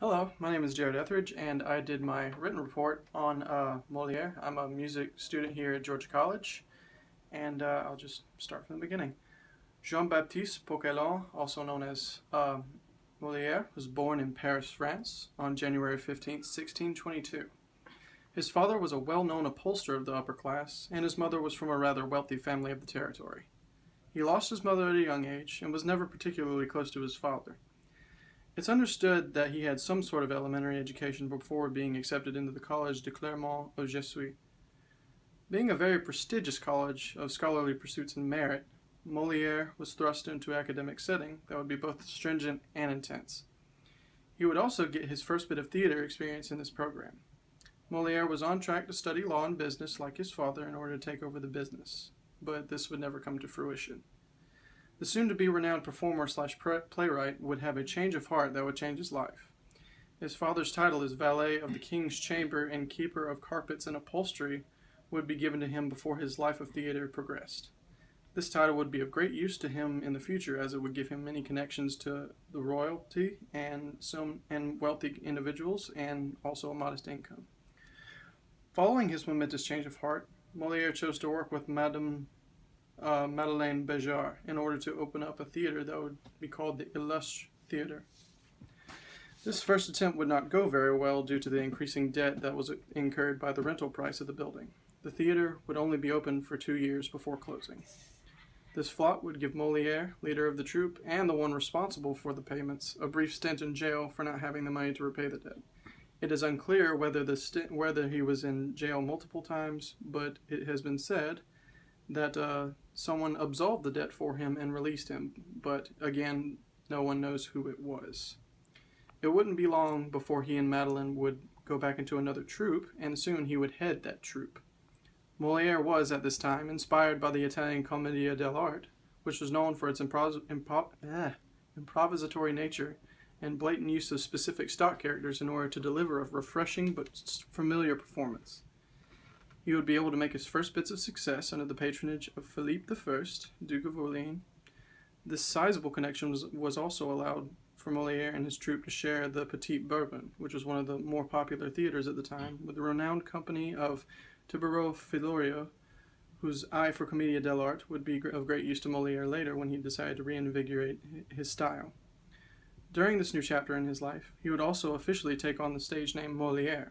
Hello, my name is Jared Etheridge, and I did my written report on Molière. I'm a music student here at Georgia College, and I'll just start from the beginning. Jean-Baptiste Poquelin, also known as Molière, was born in Paris, France, on January 15, 1622. His father was a well-known upholsterer of the upper class, and his mother was from a rather wealthy family of the territory. He lost his mother at a young age, and was never particularly close to his father. It's understood that he had some sort of elementary education before being accepted into the Collège de Clermont aux Jesuits. Being a very prestigious college of scholarly pursuits and merit, Molière was thrust into an academic setting that would be both stringent and intense. He would also get his first bit of theater experience in this program. Molière was on track to study law and business like his father in order to take over the business, but this would never come to fruition. The soon-to-be renowned performer/playwright would have a change of heart that would change his life. His father's title as valet of the king's chamber and keeper of carpets and upholstery would be given to him before his life of theater progressed. This title would be of great use to him in the future, as it would give him many connections to the royalty and wealthy individuals, and also a modest income. Following his momentous change of heart, Molière chose to work with Madeleine Béjart in order to open up a theater that would be called the Illustre Theater. This first attempt would not go very well due to the increasing debt that was incurred by the rental price of the building. The theater would only be open for 2 years before closing. This flop would give Molière, leader of the troupe and the one responsible for the payments, a brief stint in jail for not having the money to repay the debt. It is unclear whether he was in jail multiple times, but it has been said that someone absolved the debt for him and released him, but again, no one knows who it was. It wouldn't be long before he and Madeleine would go back into another troupe, and soon he would head that troupe. Molière was, at this time, inspired by the Italian Commedia dell'arte, which was known for its improvisatory nature and blatant use of specific stock characters in order to deliver a refreshing but familiar performance. He would be able to make his first bits of success under the patronage of Philippe I, Duke of Orleans. This sizable connection was also allowed for Molière and his troupe to share the Petit Bourbon, which was one of the more popular theaters at the time, with the renowned company of Thibaut Filorio, whose eye for Commedia dell'arte would be of great use to Molière later when he decided to reinvigorate his style. During this new chapter in his life, he would also officially take on the stage name Molière.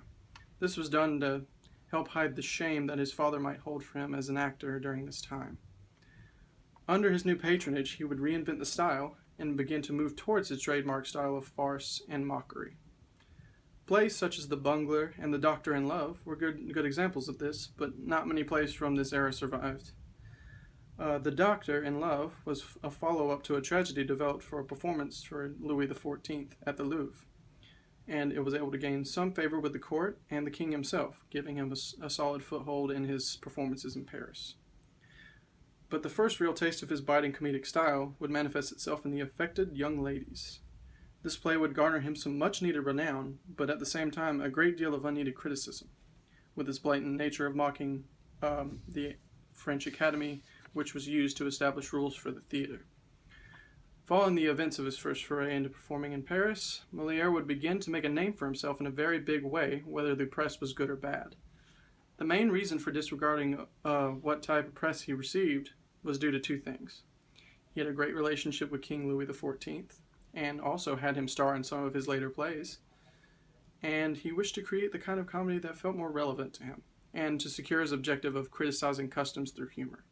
This was done to help hide the shame that his father might hold for him as an actor during this time. Under his new patronage, he would reinvent the style and begin to move towards his trademark style of farce and mockery. Plays such as The Bungler and The Doctor in Love were good examples of this, but not many plays from this era survived. The Doctor in Love was a follow-up to a tragedy developed for a performance for Louis XIV at the Louvre, and it was able to gain some favor with the court and the king himself, giving him a solid foothold in his performances in Paris. But the first real taste of his biting comedic style would manifest itself in The Affected Young Ladies. This play would garner him some much-needed renown, but at the same time a great deal of unneeded criticism, with its blatant nature of mocking the French Academy, which was used to establish rules for the theater. Following the events of his first foray into performing in Paris, Molière would begin to make a name for himself in a very big way, whether the press was good or bad. The main reason for disregarding what type of press he received was due to two things. He had a great relationship with King Louis XIV, and also had him star in some of his later plays, and he wished to create the kind of comedy that felt more relevant to him, and to secure his objective of criticizing customs through humor.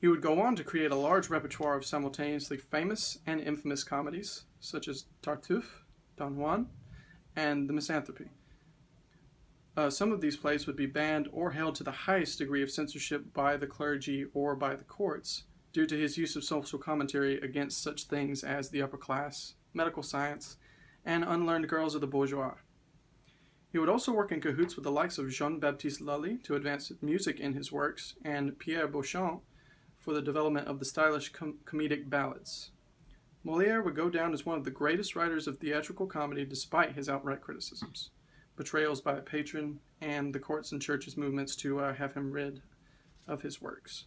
He would go on to create a large repertoire of simultaneously famous and infamous comedies, such as Tartuffe, Don Juan, and The Misanthropy. Some of these plays would be banned or held to the highest degree of censorship by the clergy or by the courts, due to his use of social commentary against such things as the upper class, medical science, and unlearned girls of the bourgeois. He would also work in cahoots with the likes of Jean-Baptiste Lully to advance music in his works, and Pierre Beauchamp for the development of the stylish comedic ballads. Molière would go down as one of the greatest writers of theatrical comedy despite his outright criticisms, betrayals by a patron, and the courts and churches' movements to have him rid of his works.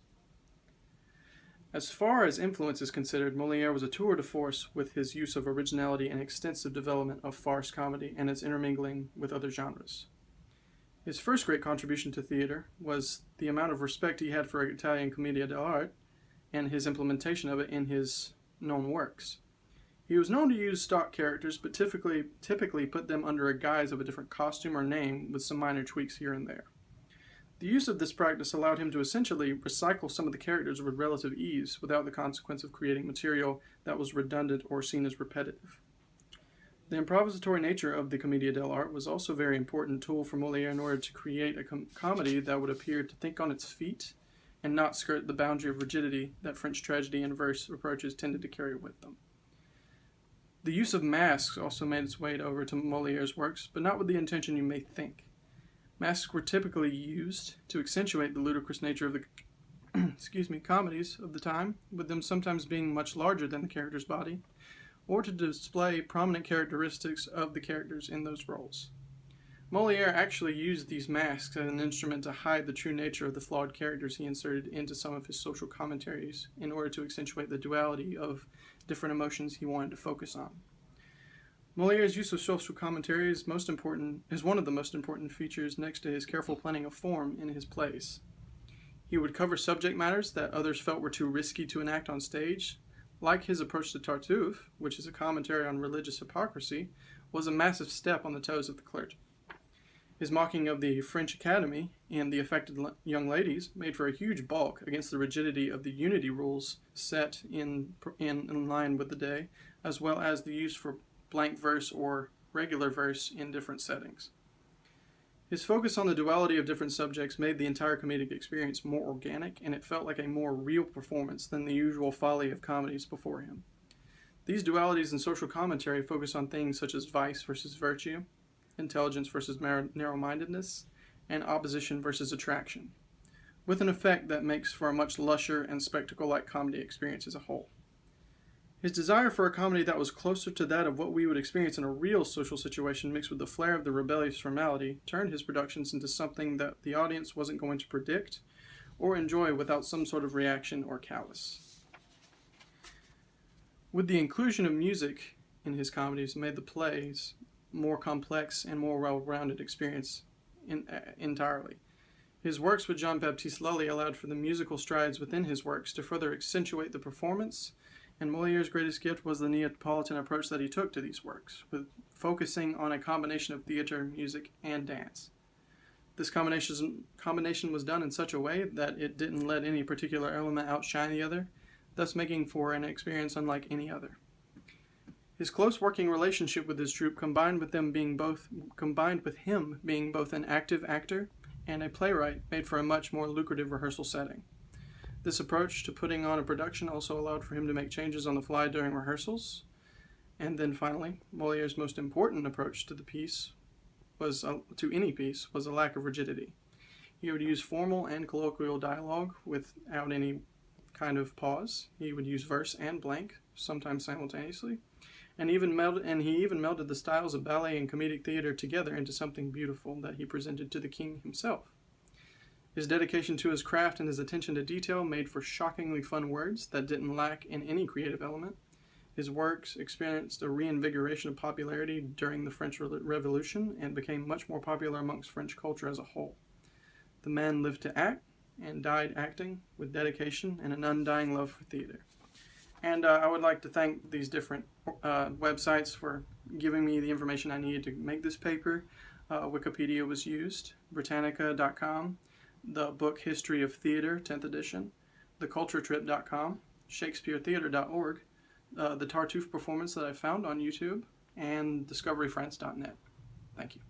As far as influence is considered, Molière was a tour de force with his use of originality and extensive development of farce comedy and its intermingling with other genres. His first great contribution to theater was the amount of respect he had for Italian commedia dell'arte and his implementation of it in his known works. He was known to use stock characters, but typically put them under a guise of a different costume or name with some minor tweaks here and there. The use of this practice allowed him to essentially recycle some of the characters with relative ease without the consequence of creating material that was redundant or seen as repetitive. The improvisatory nature of the commedia dell'arte was also a very important tool for Molière in order to create a comedy that would appear to think on its feet and not skirt the boundary of rigidity that French tragedy and verse approaches tended to carry with them. The use of masks also made its way over to Molière's works, but not with the intention you may think. Masks were typically used to accentuate the ludicrous nature of the comedies of the time, with them sometimes being much larger than the character's body, or to display prominent characteristics of the characters in those roles. Molière actually used these masks as an instrument to hide the true nature of the flawed characters he inserted into some of his social commentaries in order to accentuate the duality of different emotions he wanted to focus on. Molière's use of social commentary is one of the most important features next to his careful planning of form in his plays. He would cover subject matters that others felt were too risky to enact on stage, like his approach to Tartuffe, which is a commentary on religious hypocrisy, was a massive step on the toes of the clergy. His mocking of the French Academy and the affected young ladies made for a huge balk against the rigidity of the unity rules set in line with the day, as well as the use for blank verse or regular verse in different settings. His focus on the duality of different subjects made the entire comedic experience more organic, and it felt like a more real performance than the usual folly of comedies before him. These dualities in social commentary focus on things such as vice versus virtue, intelligence versus narrow-mindedness, and opposition versus attraction, with an effect that makes for a much lusher and spectacle-like comedy experience as a whole. His desire for a comedy that was closer to that of what we would experience in a real social situation mixed with the flair of the rebellious formality turned his productions into something that the audience wasn't going to predict or enjoy without some sort of reaction or callous. With the inclusion of music in his comedies made the plays more complex and more well-rounded experience entirely. His works with Jean-Baptiste Lully allowed for the musical strides within his works to further accentuate the performance, and Molière's greatest gift was the Neapolitan approach that he took to these works, with focusing on a combination of theater, music, and dance. This combination was done in such a way that it didn't let any particular element outshine the other, thus making for an experience unlike any other. His close working relationship with his troupe, combined with him being both an active actor and a playwright, made for a much more lucrative rehearsal setting. This approach to putting on a production also allowed for him to make changes on the fly during rehearsals. And then finally, Molière's most important approach to any piece was a lack of rigidity. He would use formal and colloquial dialogue without any kind of pause. He would use verse and blank, sometimes simultaneously, and he even melded the styles of ballet and comedic theater together into something beautiful that he presented to the king himself. His dedication to his craft and his attention to detail made for shockingly fun words that didn't lack in any creative element. His works experienced a reinvigoration of popularity during the French Revolution and became much more popular amongst French culture as a whole. The man lived to act and died acting with dedication and an undying love for theater. And I would like to thank these different websites for giving me the information I needed to make this paper. Wikipedia was used, Britannica.com, the book History of Theater, 10th edition, theculturetrip.com, shakespearetheater.org, the Tartuffe performance that I found on YouTube, and discoveryfrance.net. Thank you.